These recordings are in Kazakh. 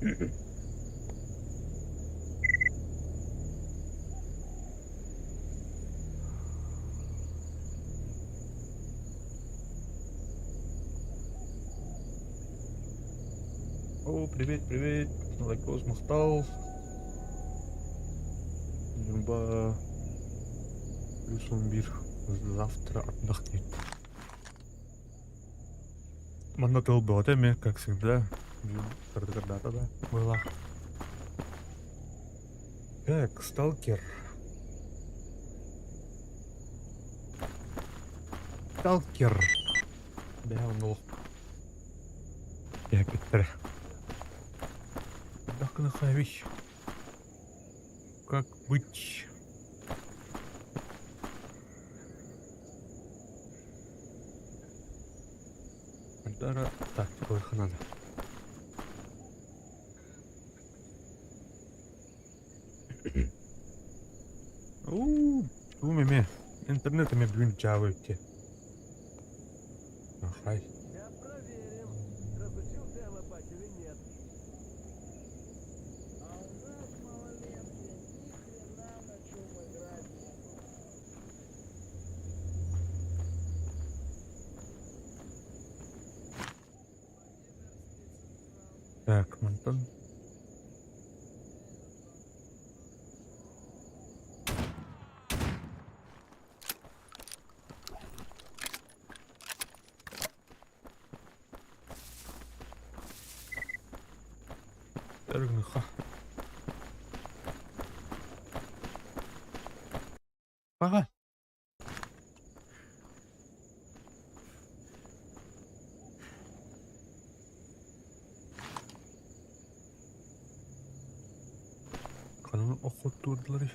О, привет. Лайкос мақтал. 20 плюс 11. Завтра отдохнет. Манатыл ботами, как всегда. Когда-то, да, была. Так, сталкер. Да, он был. Я Петр. Отдохнахавич. Как быть? Альдара. Так, сколько надо. Умеме. Интернетами блинчавайте. Ахай. Я проверим, разучился я лопать или нет. А у нас малолетки ни хрена на чем играть нету. Так, Монтон. Эргныха. Ага. Kanını okutturdular.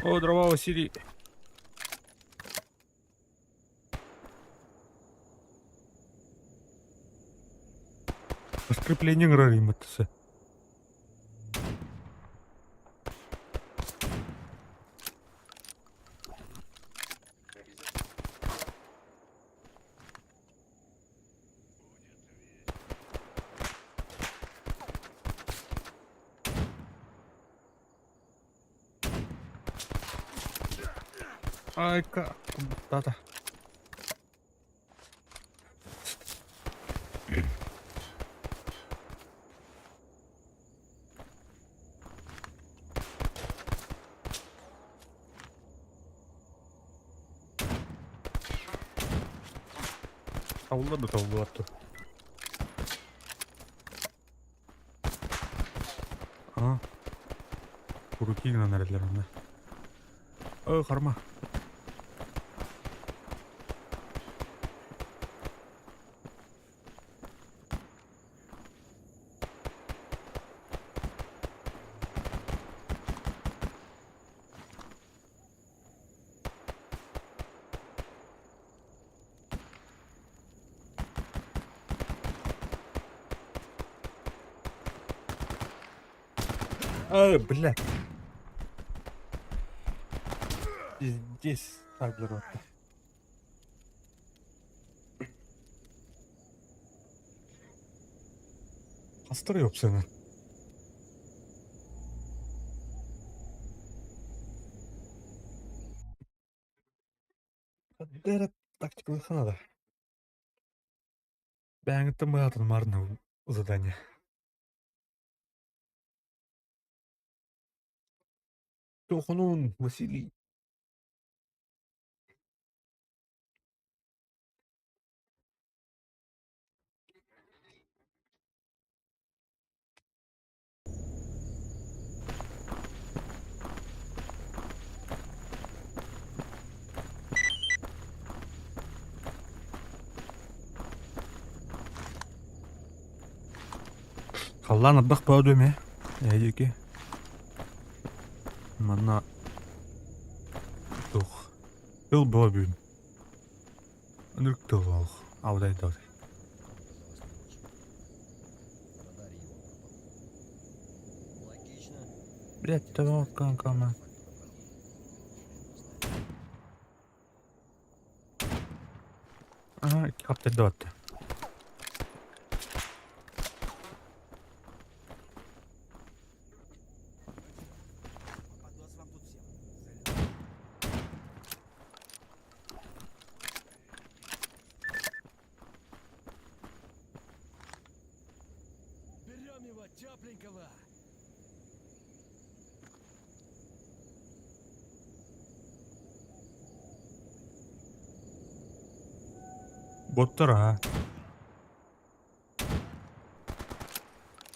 О, дрова Василий. Подкрепление грариматся. Ай-ка, куда-то. Ауылда да тауып алыпты. А, руки гана нәрелер анда. Қарма. Блядь. Здесь так здорово. Хастар yok senin. Дәрет тактикалық ханада. Бәңіттің бұятын марына задание. Тохунун, Василий. Қаллан аддақ бау дөме. Әйдеке. Мана. Тух. Тыл бау бүйін. Нүрк тыл ал. Аудай даудай. Блядь, того канкама. Ага, капты дот. Берем его тепленького. Боттар, а.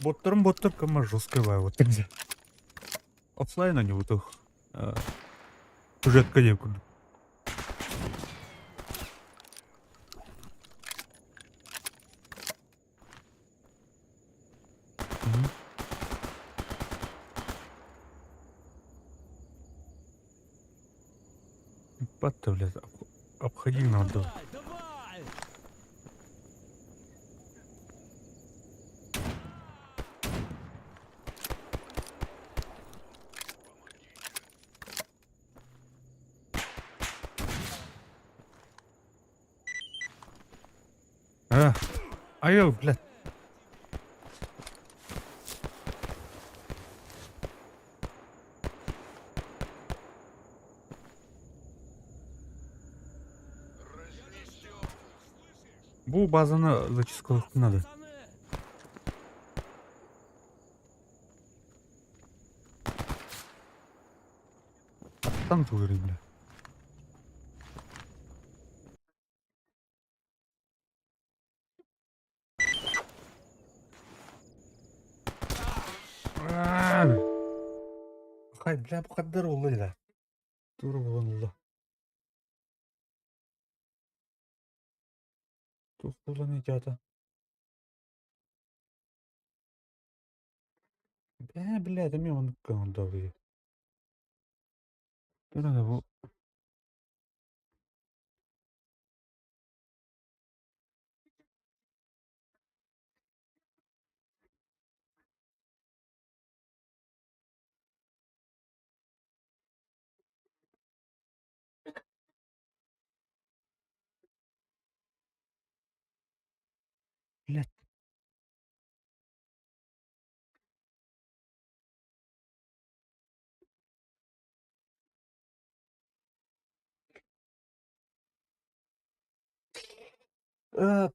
Боттар, кама жесткая вот. Оффлайн они вот их. Сюжетка некуда. Патта, блядь, обходи надо. Давай, давай! Ай, блядь. Бұл базаны зачисткалық надо. Пацаны! Там тулыры, бля. Хай, бля, bu kadar oldu ya. Dur oldu. Dur kullanıcıda. Bля, да мне он кандавы. Dur hadi bu. Блядь.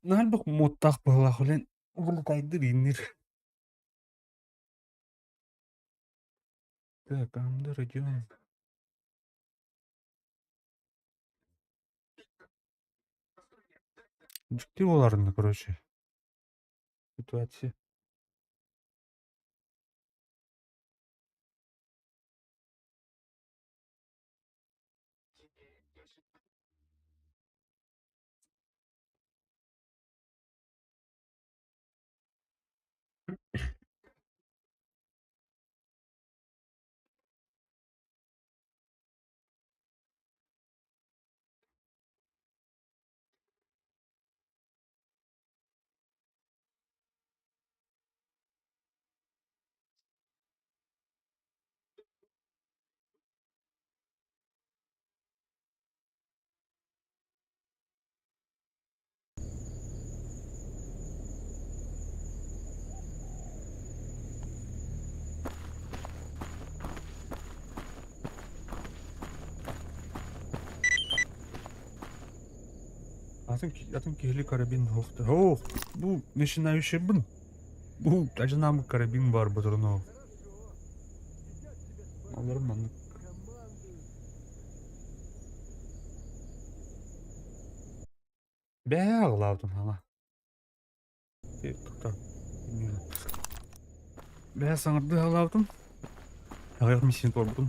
Nalbuk mutlak bağla hulen. Bunu kaydır inir. Так, амда радион. Ciddi olardı, короче. Ситуация. Атын кихли карабин хоқты. Ох, бұл начинающий бін. Бұл ажынамы карабин бар бұдырын. Алырым маңы. Бә ағылаудың ана. Тұқтар. Бә саңырды ағылаудың. Ағайық миссин бар бұдың.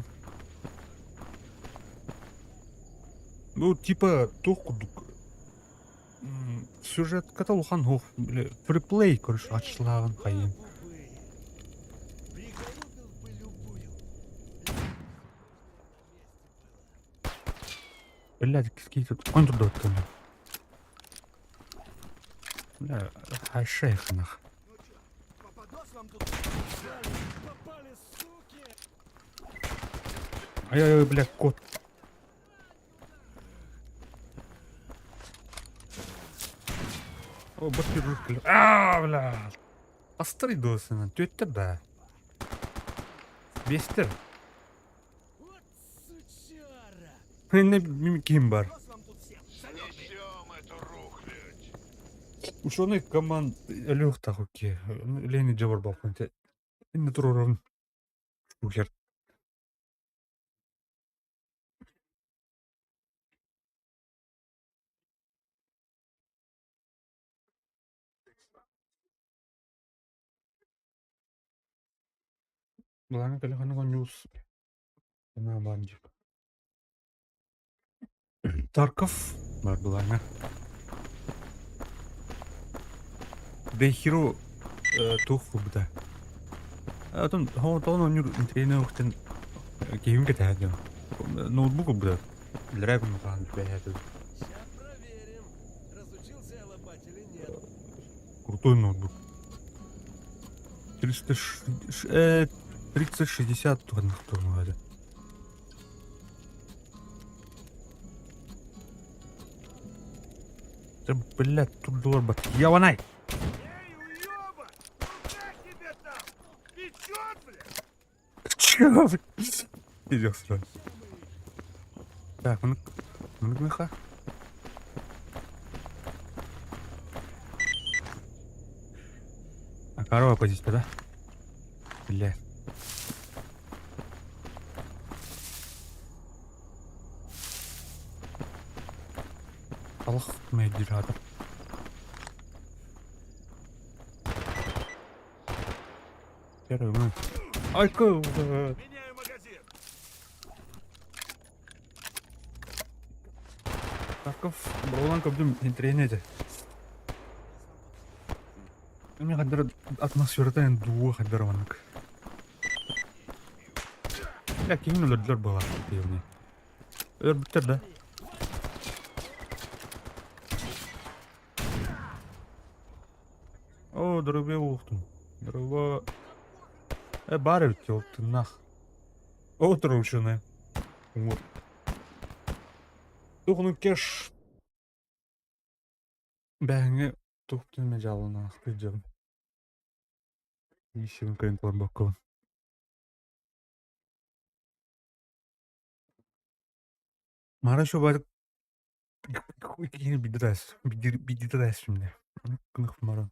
Ну, типа, тоқудық. Сюжет каталухан хоқ. Фриплей, короче, açılağın қайын. Пригородил бы любую. Блядь, какие-то... Он тут доттан. Бля, хайшейх нах. Попадос вам тут. Попали, суки. Ай-ай-ай, бля, кот. О, баски рукали. Бля. Астырый досынан, төттір да. Бестір. Вот сучара. Не кем бар. Попадос вам тут всем. Снесем эту рухлядь. Ушоны команд лёг тахуки. Лени джабар балкон. Инна турорын. Шухер. Ладно, коли хана ньюс. На банджик. Тарков бар буларна. Бехиро тухубда. Атон хаватон онюр интернет ухтен гейм кетаадё. Ноутбук буда. Драйвер маған бэхэтэ. Сейчас проверим. Разучился я лопать или нет. Крутой ноутбук. 3060 турных турнуады. Да, блядь, тут доллар бат. Яванай! Эй, уёба! Куда тебе там? Печёт, блядь! Чего? Идёт сразу. Так, ну-ка. А корова позиция, да? Блядь. Аллах медиратор. Первый мы. Ай-ка! Меняю магазин! Таков, Бролан көбдім интернете. Мен қадыр атмосферадан дуы қадыр ванық. Бля, кейін өлірділер болар. Өлір біттер да. О, дұрыбе олықтым. Дұрыба... Бар өтте олықтың нақ. О, тұру үшіні. Тұғының кеш. Бәңі тұқтың мен жалына ақты жауын. Ишігін көйінтілер бақылын. Мара шо бәрі... Кені бидірәс şimdi. Кынық мара.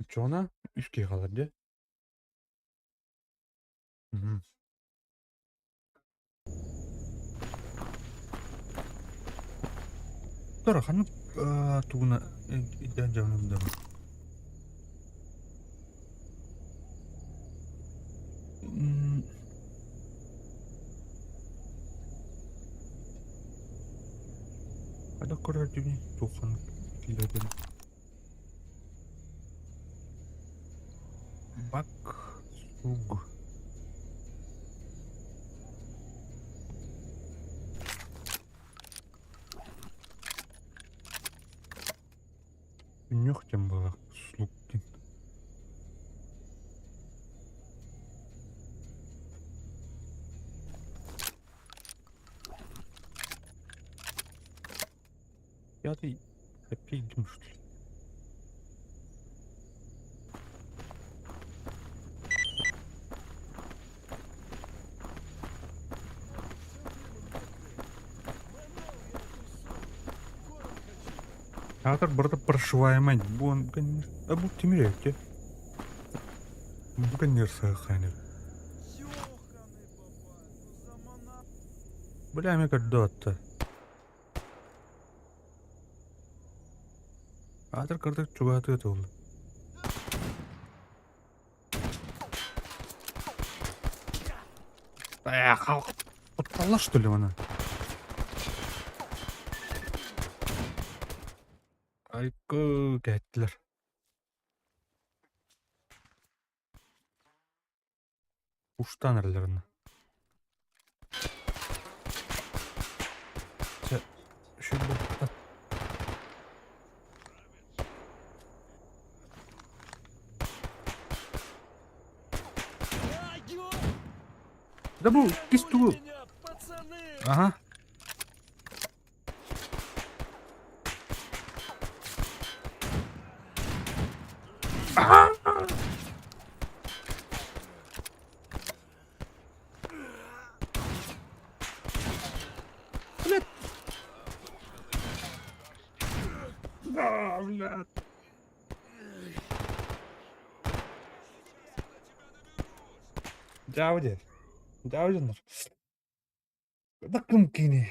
Чона үшке қалар де. Тора, қаны туғына иден жауынымда. Ada korar dini tuhan kileden. Bak sug. Нюхтем было слугтин. Пятый опять идем, что ли? Манал я эту суку. Корм хочу. Хатыр burada прошиваемый. Бон, конечно. А bu темирек, те. Bu конечно, ханер. Ёханый бабай, ну замана. Бля, мне как дотта. Хатыр кырдык чугаты это oldu. Эх, подпала что ли она? Айку, кеттилер. Уштан эрлерин. Şu bu. А, ё! Да bu, писту. Меня, пацаны! Ага. Блядь. Да, блядь. Дяуди. Дяудинер. Да кымкини.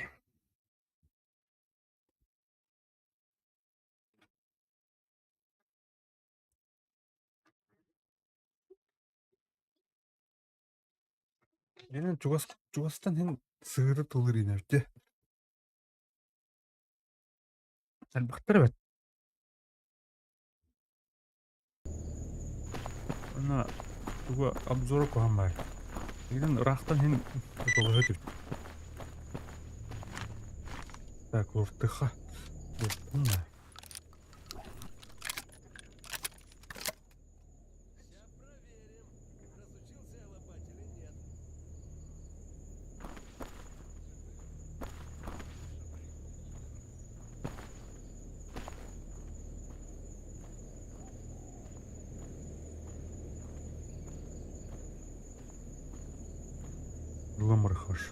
Менин Чугастан hen сыгыры тулыр инерде. Албактар бет. Ана туга обзор коганбай. Менин рахтан hen тулыр этип. Так, уртыха. Уртынна. Сейчас проверим, разучился я лопать или нет. Ламрхаш.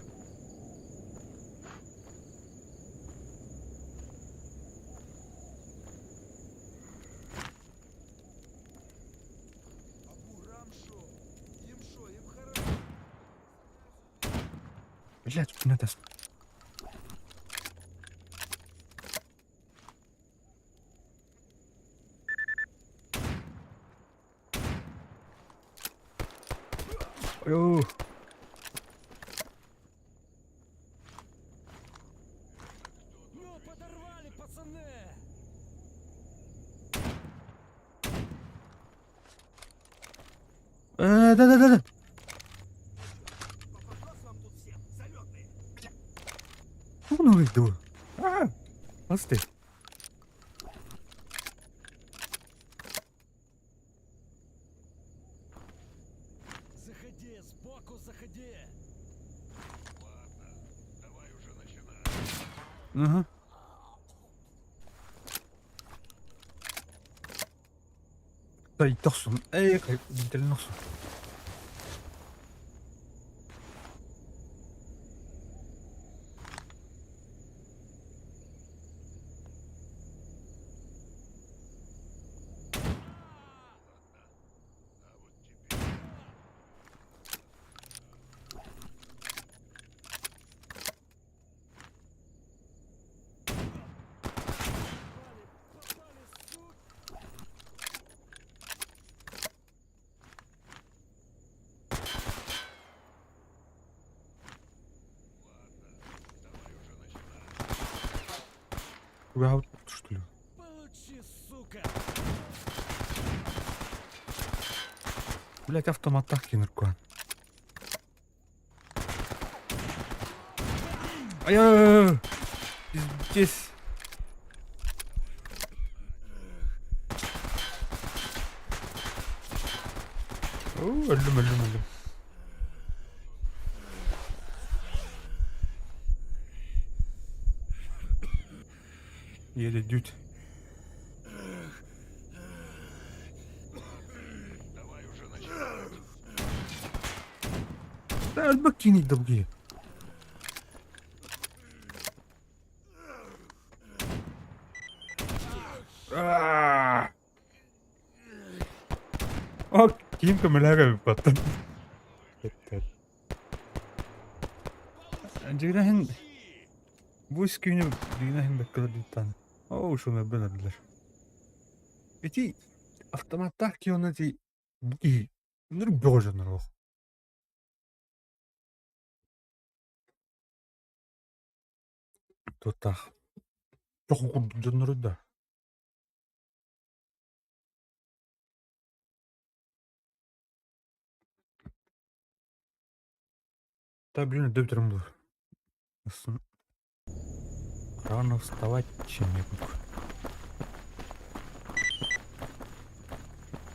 Абурам шо? Им шо, им хорошо. Блядь, тут надо. Ой, Ну, подорвали, пацаны! да. Попадос вам тут всем, залетные! Ну выйду. Посты. Заходи, сбоку заходи! Ладно, давай уже начинай. Ага. Да и тохсун. Как видели носу. А вот теперь Попали, сука! давай уже начинай. Угал, что ли? Получи, сука! Блять, автомат кинер куан. Ай-яй-яй! Пиздец. Ölüm. Еле дють. Давай уже начинай. Да, бакини долги. О, ким камеляга баттым. Дигнахин bu iskini dигнахин беккелер диттан. О, шуны беләләр. Эти автоматтар ки оны ди буги. Нэр божанар ох. Тотах. Жохун курдунар да. Да, блин, дөптөрүм бу. Рано вставать, чем не буду.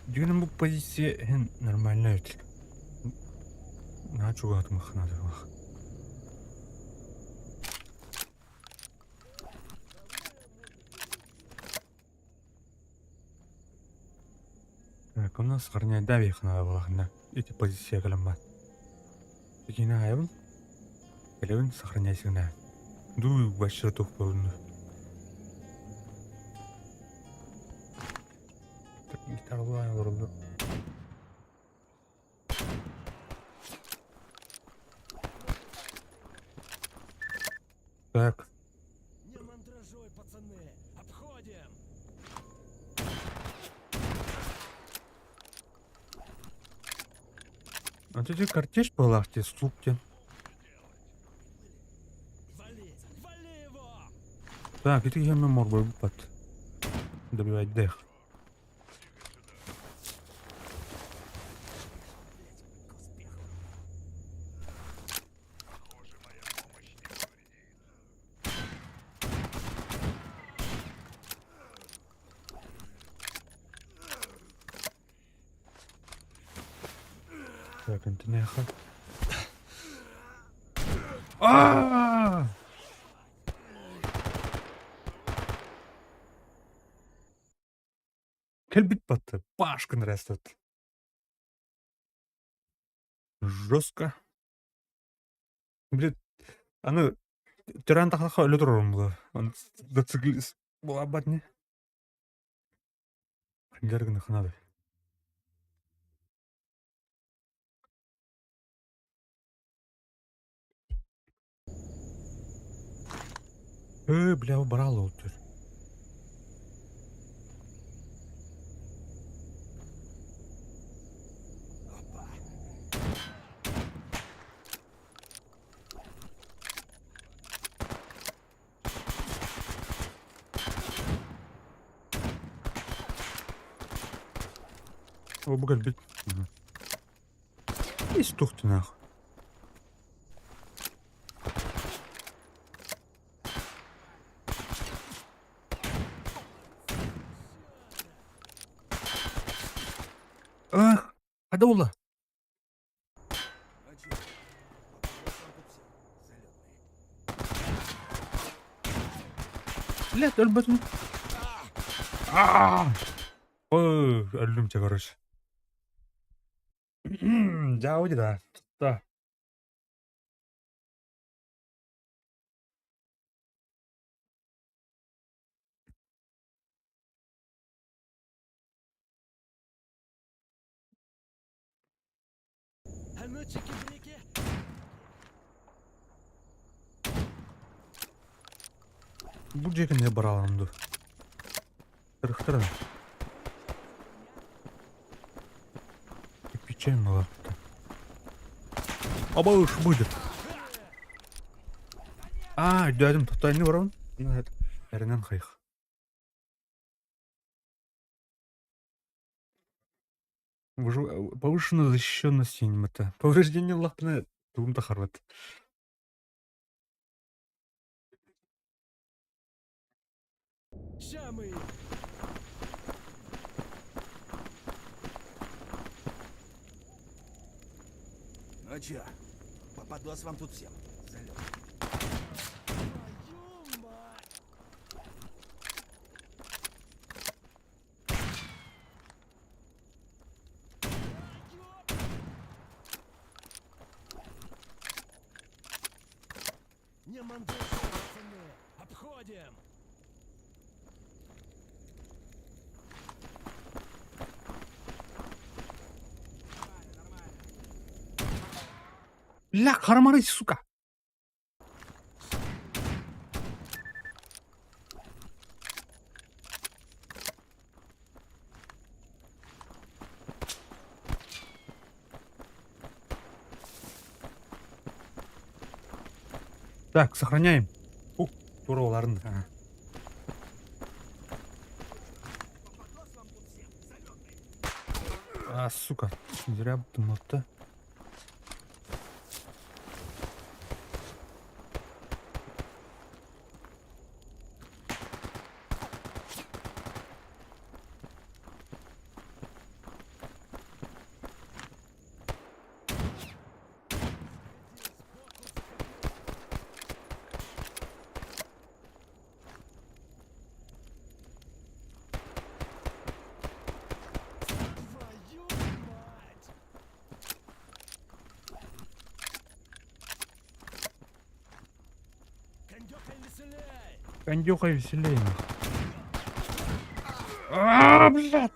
Дигнахин бу позиция нормальная ведь. На чуга атмах надо. Так, у нас горняя давих надо было, да. Эти позиции галимат. Такие наявын. Элевин сохраняйся на. Дуй вообще тух полный. Так, гитарлайн вроде. Так, Не мандражуй, пацаны. Обходим. а ты картиш полахте, слупте. Вали. Вали его. Так, это я мог бы под добивать дэх. К успеху. Похоже, моя помощь не повредит. Так, антенеха. А! Кельбит батты. Пашкан растет. Жестко. Блин, аны тиран тахлаха өлө турурум бу. Он дациклис була батне. Гергна ханады. Бля, убрал лутер. Опа. О, бу кельбит. И стухты нахуй. Ах, адаула. А чё? Залетные. Бля, өлбөтүн. Ой, өлдүм те, короче. Да, уйди, да. Да. А ну, чики-брики. Бу жерге не бара аламды. Тырыктыр. Печень лапты. Абауш будет. Дядям тотальный урон. Нет, эрнен хайх. Повышенная защищенность синемата. Повреждение лапны. Тумта харват. Ща мы их. Ну чё, попадос вам тут всем. Залет. Твою мать! Не мандражуй, пацаны. Обходим. Ля, хармарись, сука! Так, сохраняем. Туровларын. Ага. А, сука, зря думал-то. Твою мать! Кондёка веселей! Кондюха веселее. А, блядь!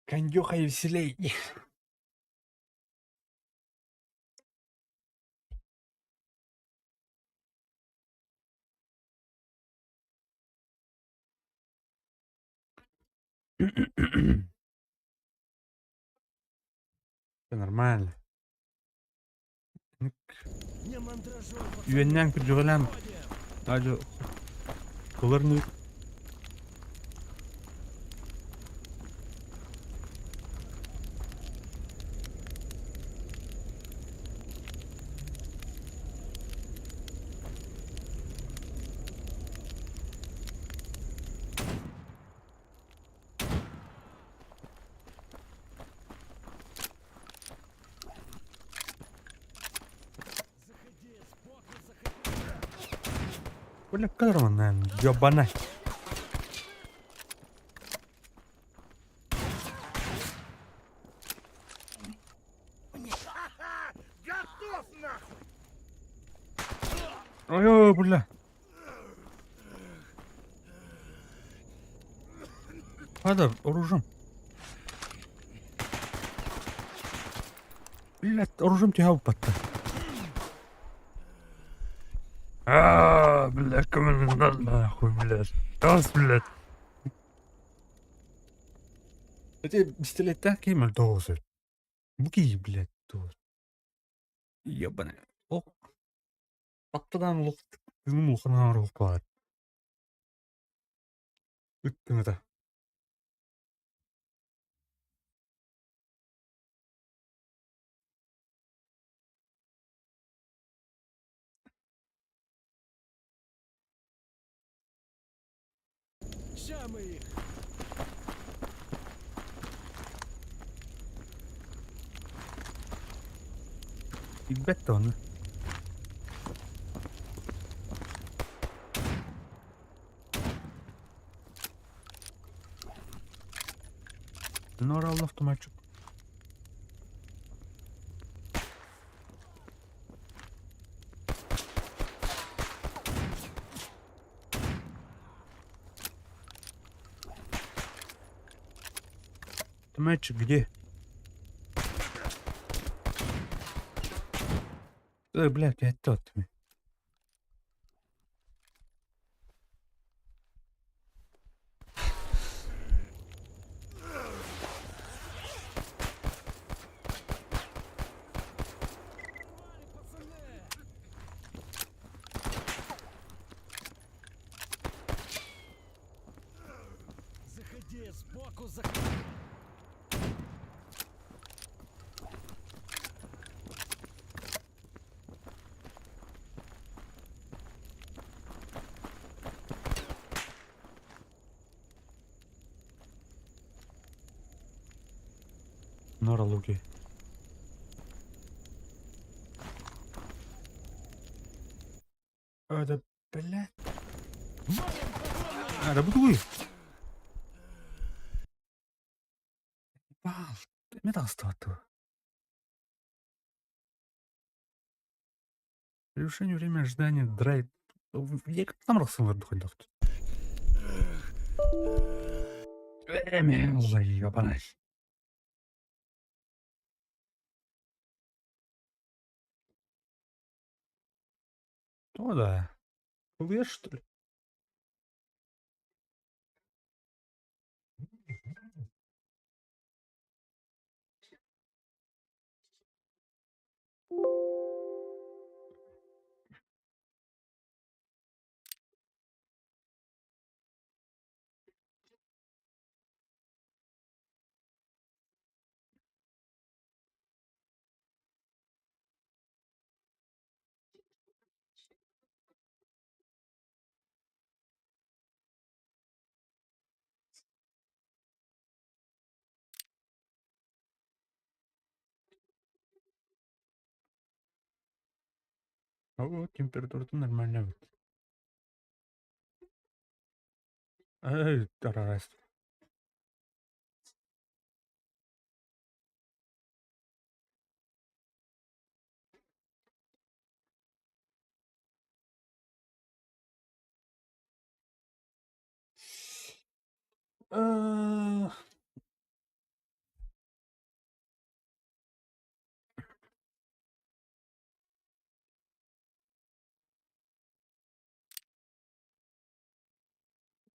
Кондюха веселей. Всё нормально. Не мандражуй, пацаны, Юэньнянг Джуэлям. ходим! Аджо. Куларны. Заходи, сбоку заходи! Бля, кадровая, ёбана. Готов нахуй! Ой, бля. Падар, оружием. Блядь, оружием тебя упадта. Бля, кому не надо, нахуй, блядь. Раз, блядь. Эти пистолеты кемер дозы. Буки, блядь, дозы. Ёбаный. О. Паттадан лук. Кызым лукана ролк бар. Үттім это. Ща мы их! И бетон. Нора автоматчик. Автоматчик где? Блядь, я тот. Твари, пацаны! Заходи, сбоку заходи! Нора луки. Да, блядь. Да буду. Вау, металл стату. Решение время ожидания драйв. Я как там рассылаю доходов. Ой, ёбаный. Ну да. Слышь, что ли? О, температура-то нормальная вот. Эй, тарарась.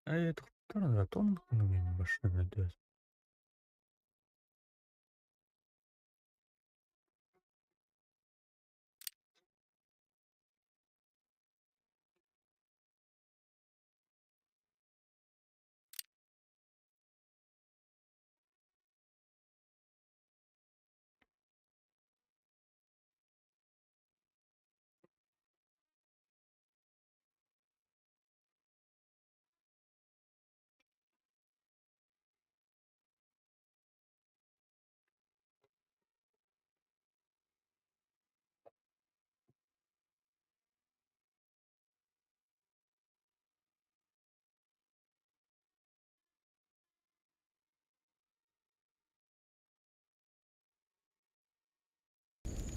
А, это кто тон машина идет.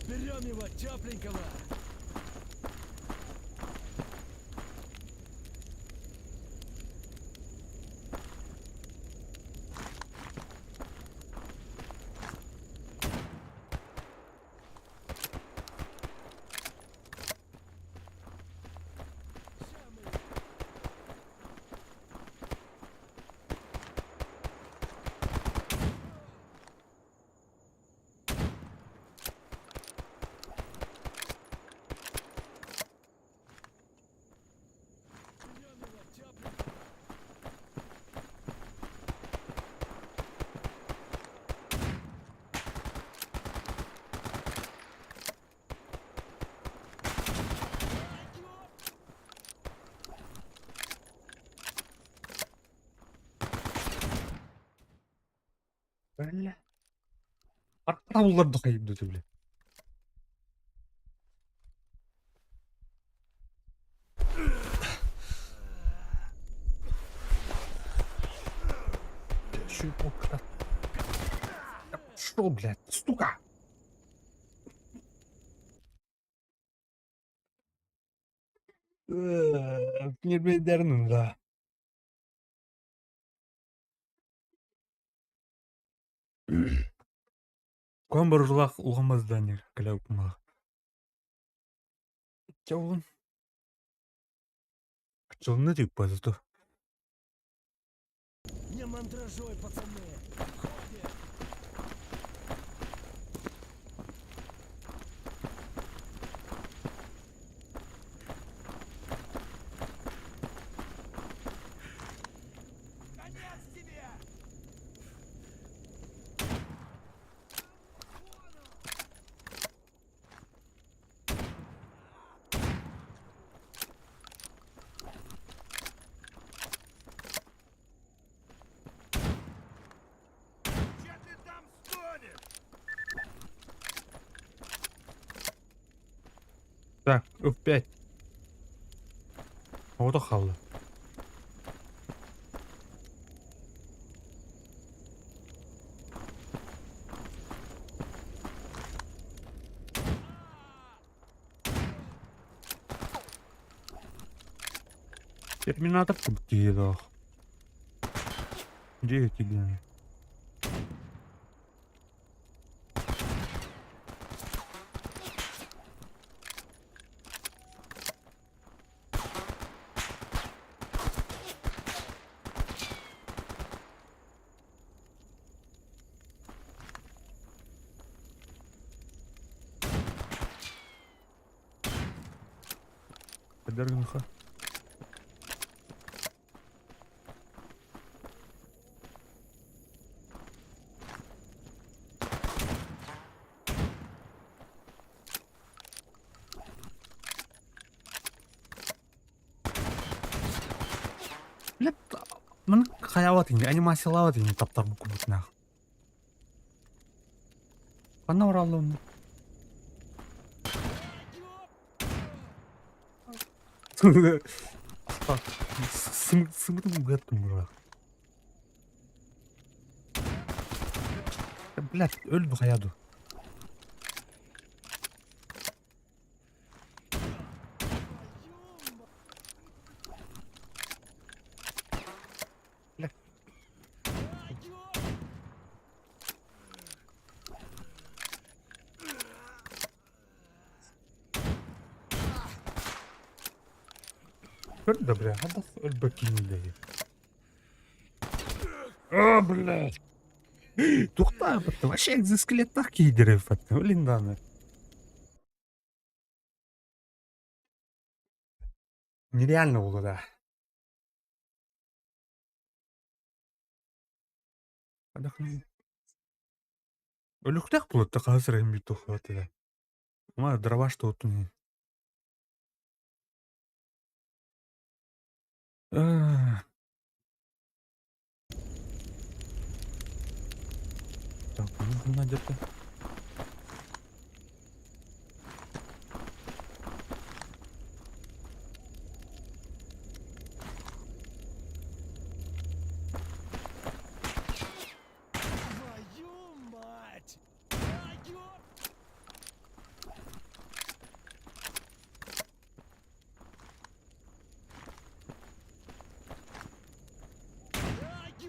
Берем его, тепленького. Берем его, тепленького. Бля. Арқауларды қайып дөте біле. Чё, что, блядь, стука? Нервдерін да. Көн бір жылақ ұлғамазда не кіляу кымақ. Чаулын. Кчылны тек базыту. Не мандражой, пацаны. Ходит. Конец тебе! Че ты там стонешь? Так, F5. Оғыда қалды. Терминатор кім дейді оқ. 9 единиц. Кадергенха. Блядь, мен хаялат инде, анимациялават инде таптар бу күбүтнах. Кана оралым. Сымдым гаттым бура. Блядь, өлдү хаяду. Блядь. Өлдү бля, хада өлбөк кинилеги. А, блядь. Тухта, вообще экзоскелеттах кейдерев, блин, да. Нереально было, да. Отдохни. Өлүктак болот да азыр эми тухат да. Ма дрова что тут. Так, ну где-то. Твою мать! Твою... Твою...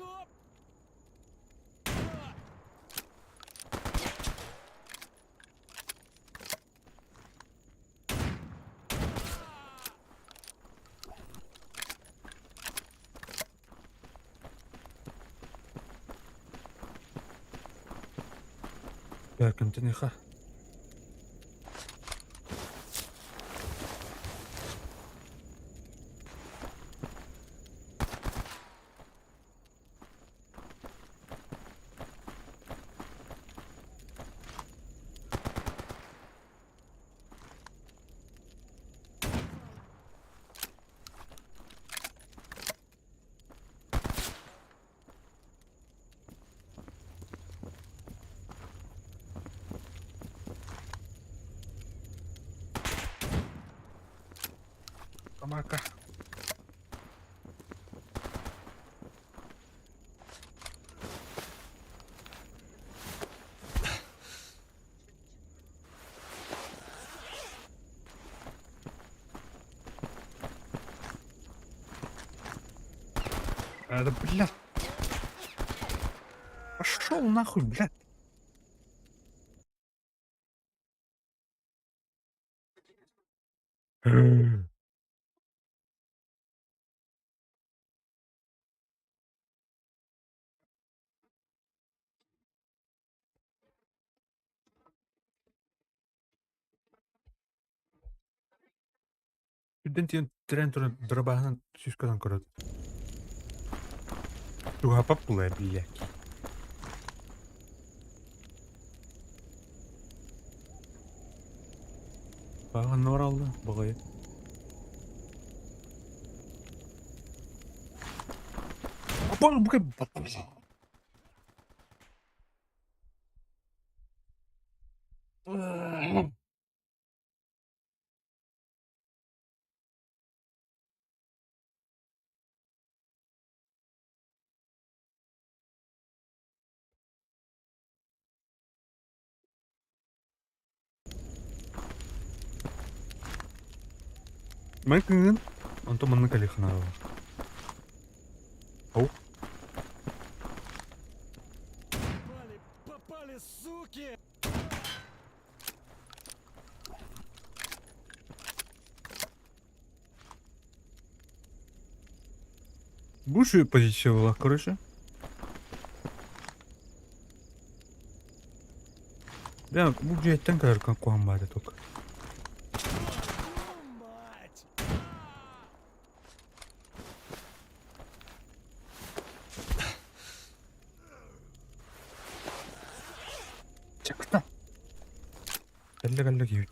Так, антенниха. Собака. Да, блядь. Пошел нахуй, блядь. Студент трен дробахан сюскадан көрөт. Туга папулай, блядь. Баган оралды, багай. Апа, буга. Мэкэн, он то манна калихна. Ау. Попали, суки! Будешь ее позиционировала, короче? Ya bu cihetten kadar kan bari tok. Мать! Çakta. Gelle gibi.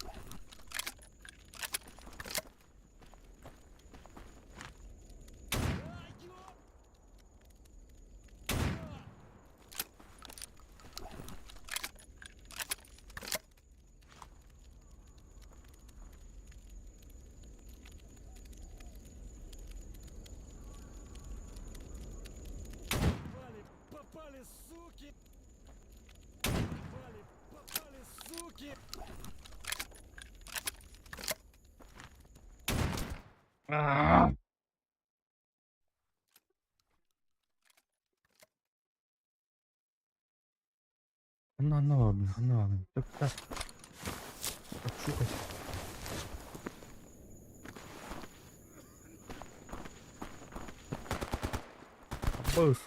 Попали, суки! Попали, суки! Anlamadım. Çakta. Çakta. Bağır.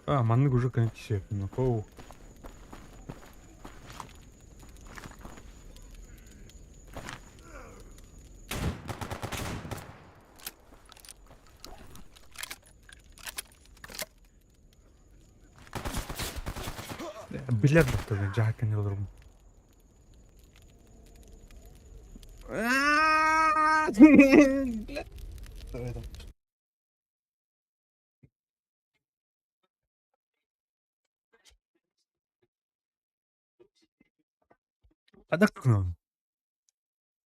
Маннык уже кончает. Оу. Билет таbii jahakken yollarım. Адак кынам.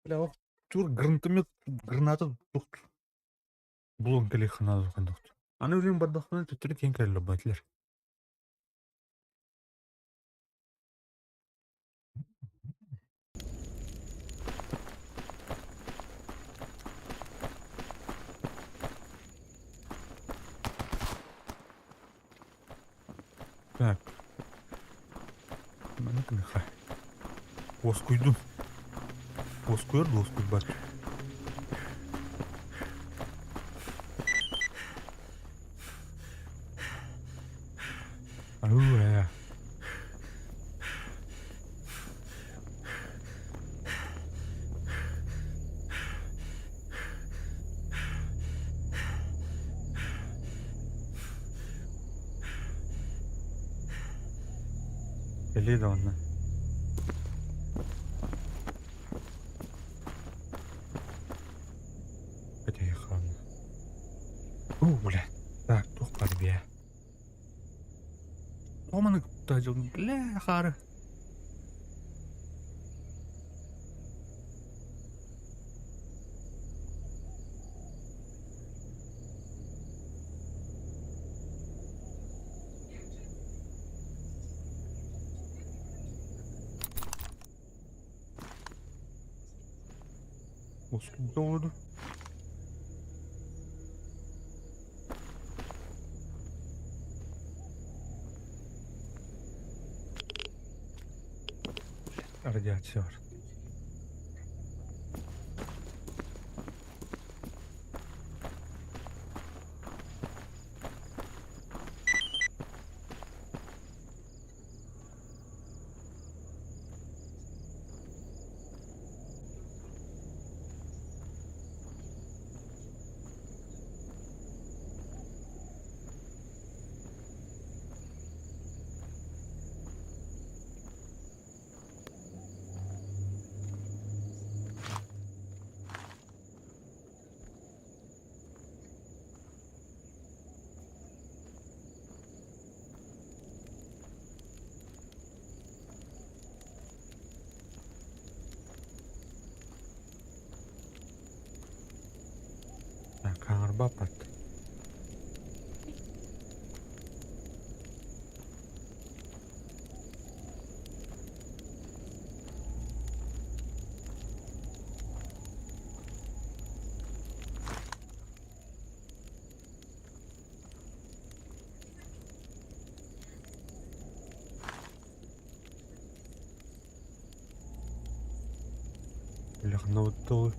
Бля, о, тур граната тук. Булон келе хана зохандык. Аны үлем бардахтан төтөрү кең келе батлар. Так. Mana kena khai. Bos koydum. Bos koyar bos koy bak. Alo ya. Geliyor da ondan. Hadi yakalım. Бля. Так, тух подбе. Оманы тажыл. Бля, хары. Усколько воду? Радиация var. Так, бапат. Бляха, вот то.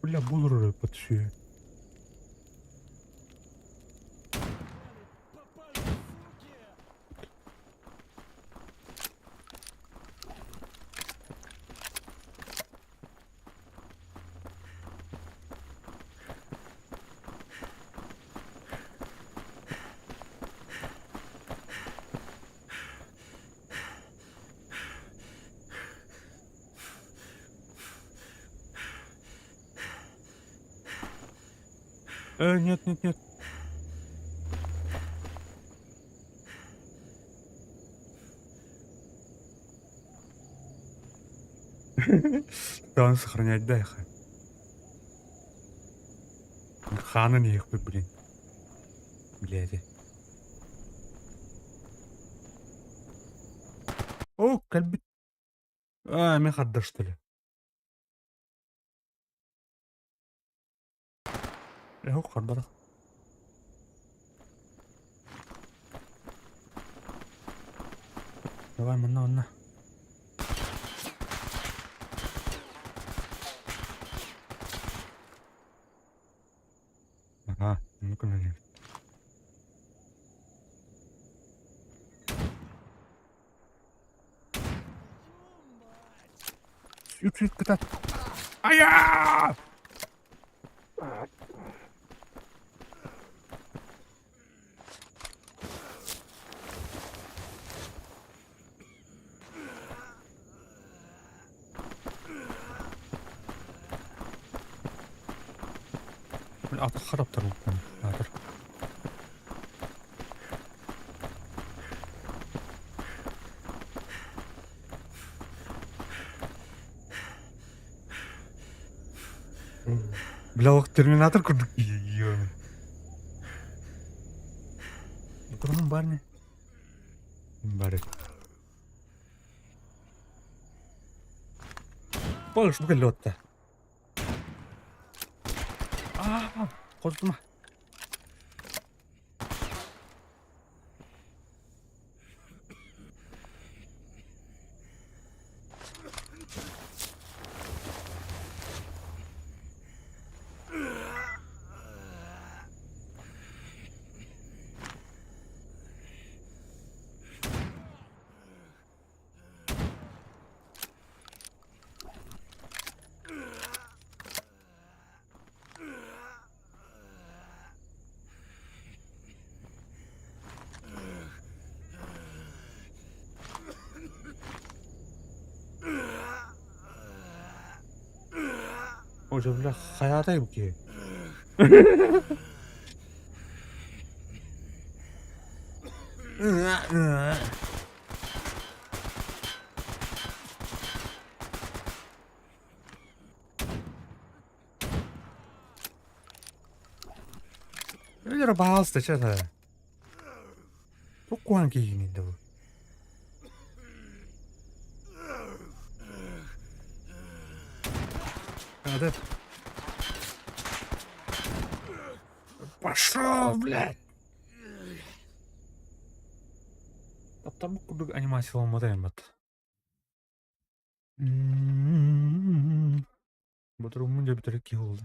Бля, булры подши. Нет, нет, нет. Да, он сохранять, да, их. Хана не их, блин. Блядь. О, кальби. Мехадда, что ли? Я ухар. Давай, манна. Ага, ну-ка, на. Ютуб ката. Ая! Аты қарап тұр бұл. Атыр. Бля, терминатор күрдік. Ё-ё. Тұрмын бар не? Бар. Болыш бұл лётта. Қозылма. Уже, бля, хаятай буки. Öyle bazı da çata. Çok kuanki yine de bu. Hadi. Пошел, блядь! Там курдук анимациялы модель бат. Bu durumun bir tepki oldu.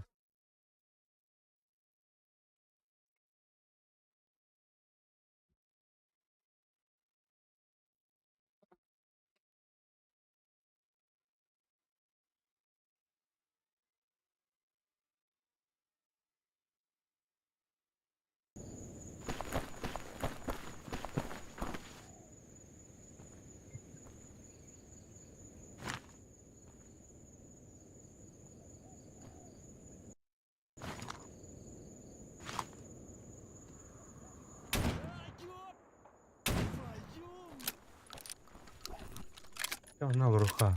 Она руха.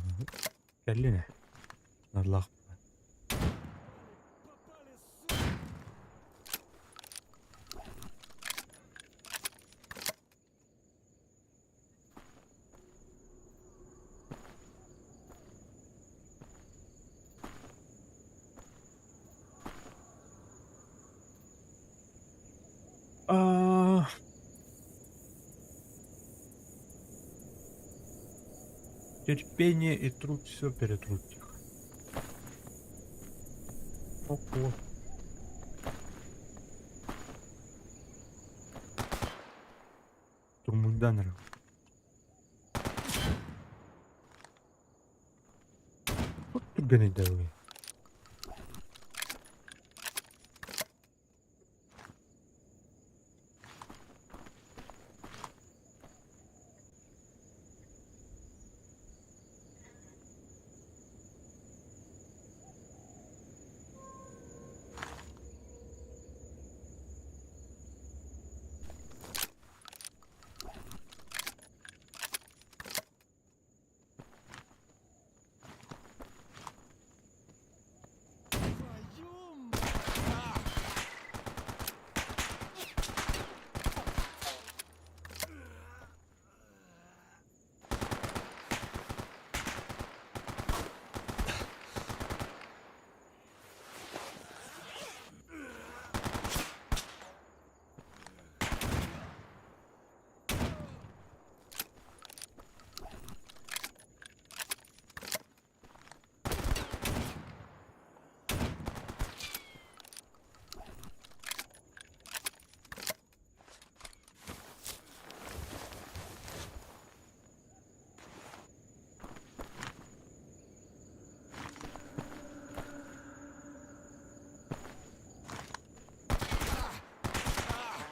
Калине. Надлах. А. Терпение и труд все перетрут их. Ого. Турмунданер. Вот тут гонить дороги.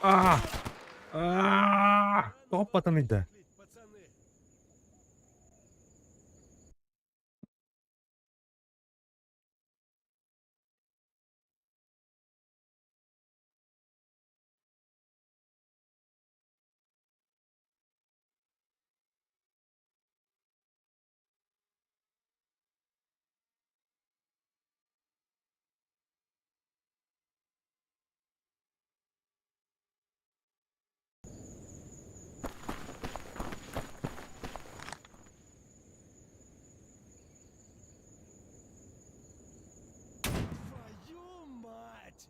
А! А! Топотан іде. Твою мать!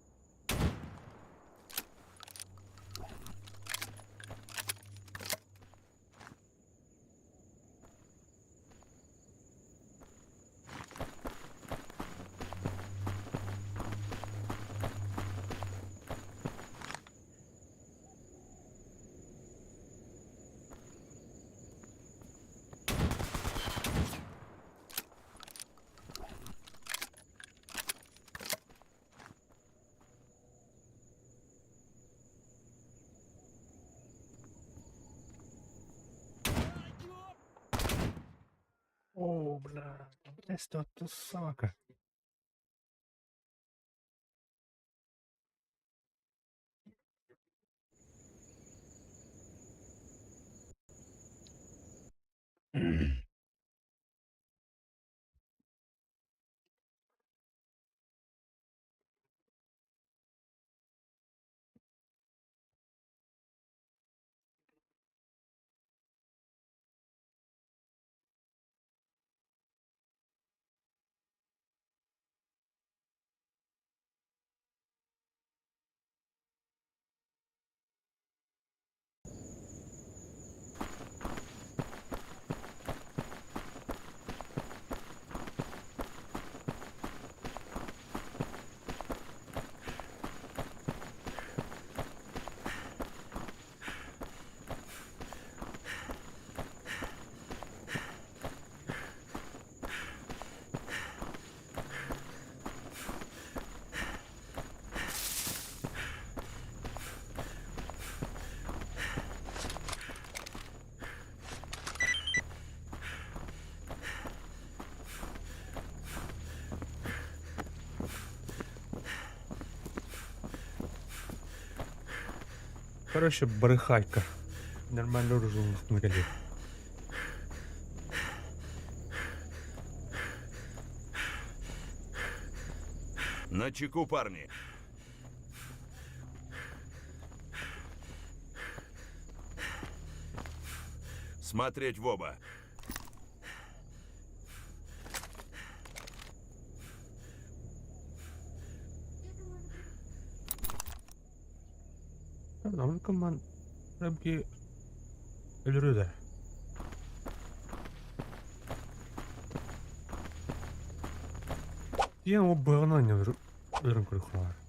О, бля. Десь тут собака. Короче, брехайка. Нормально розумно. На чеку, парни. Смотреть в оба. Namun kemana? Lagi eluru dah. Dia mau berenang ya, orang kuliah.